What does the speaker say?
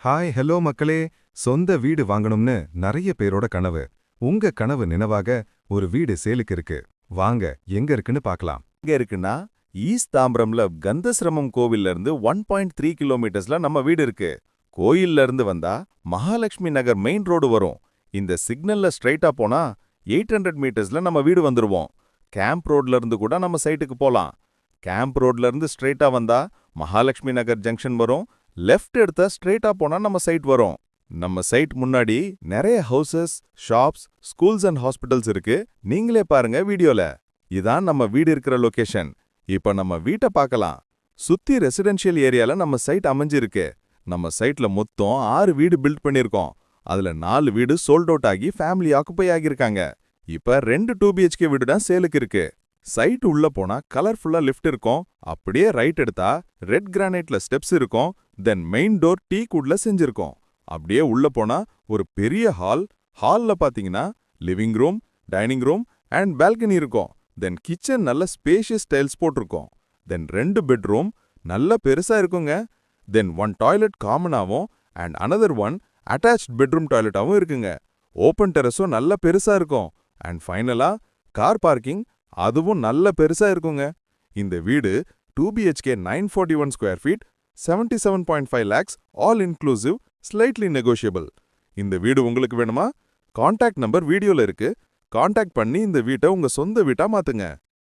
Hi hello மக்களே. சொந்த வீடு வாங்கணும்னு நிறைய பேரோட கனவு. உங்க கனவு நினைவாக ஒரு வீடு சேலுக்கு இருக்கு. வாங்க, எங்க இருக்குன்னு பார்க்கலாம். எங்க இருக்குன்னா ஈஸ்ட் தாம்பரம்ல கந்தசிரமம் கோவில்ல இருந்து 1.3 கிலோமீட்டர்ஸ்ல நம்ம வீடு இருக்கு. கோயில்ல இருந்து வந்தா மகாலட்சுமி நகர் மெயின் ரோடு வரும். இந்த சிக்னல்ல ஸ்ட்ரைட்டா போனா 800 மீட்டர்ஸ்ல நம்ம வீடு வந்துருவோம். கேம்ப் ரோட்ல இருந்து கூட நம்ம சைட்டுக்கு போலாம். கேம்ப் ரோட்ல இருந்து ஸ்ட்ரைட்டா வந்தா மகாலட்சுமி நகர் ஜங்ஷன் வரும். லெஃப்ட் எடுத்தா ஸ்ட்ரைட்டா போனா நம்ம சைட் வரும். நம்ம சைட் முன்னாடி நிறைய houses, shops, schools and hospitals இருக்கு. நீங்களே பாருங்க வீடியோல. இதான் நம்ம வீடு இருக்கிற லொகேஷன். இப்ப நம்ம வீட்டை பார்க்கலாம். சுத்தி ரெசிடென்ஷியல் ஏரியால நம்ம சைட் அமைஞ்சிருக்கு. நம்ம சைட்ல மொத்தம் 6 வீடு பில்ட் பண்ணிருக்கோம். அதுல 4 வீடு சோல்ட் அவுட் ஆகி ஃபேமிலி ஆக்குபை ஆகியிருக்காங்க. இப்ப 2 2 BHK வீடு தான் சேலுக்கு இருக்கு. சைட் உள்ள போனா கலர்ஃபுல்லா லிஃப்ட் இருக்கும். அப்படியே ரைட் எடுத்தா ரெட் கிரானைட்ல ஸ்டெப்ஸ் இருக்கும். தென் மெயின் டோர் டீக் வுட்ல செஞ்சிருக்கோம். அப்படியே உள்ள போனா ஒரு பெரிய ஹால்ல பாத்தீங்கன்னா living room, dining room and balcony இருக்கும். தென் கிச்சன் நல்ல ஸ்பேஷியஸ் டைல்ஸ் போட்டிருக்கோம். தென் 2 பெட்ரூம் நல்ல பெருசா இருக்குங்க. தென் 1 டாய்லெட் காமனாவும் அண்ட் another 1 அட்டாச்ட் பெட்ரூம் டாய்லெட்டாவும் இருக்குங்க. ஓப்பன் டெரஸும் நல்ல பெருசா இருக்கும். அண்ட் ஃபைனலா கார் பார்க்கிங் அதுவும் நல்ல பெருசா இருக்குங்க. இந்த வீடு 2 BHK 941 square feet 77.5 lakhs all inclusive, slightly negotiable. இந்த வீடு உங்களுக்கு வேணுமா? கான்டாக்ட் நம்பர் வீடியோல இருக்கு. கான்டாக்ட் பண்ணி இந்த வீட்டை உங்க சொந்த வீட்டா மாத்துங்க.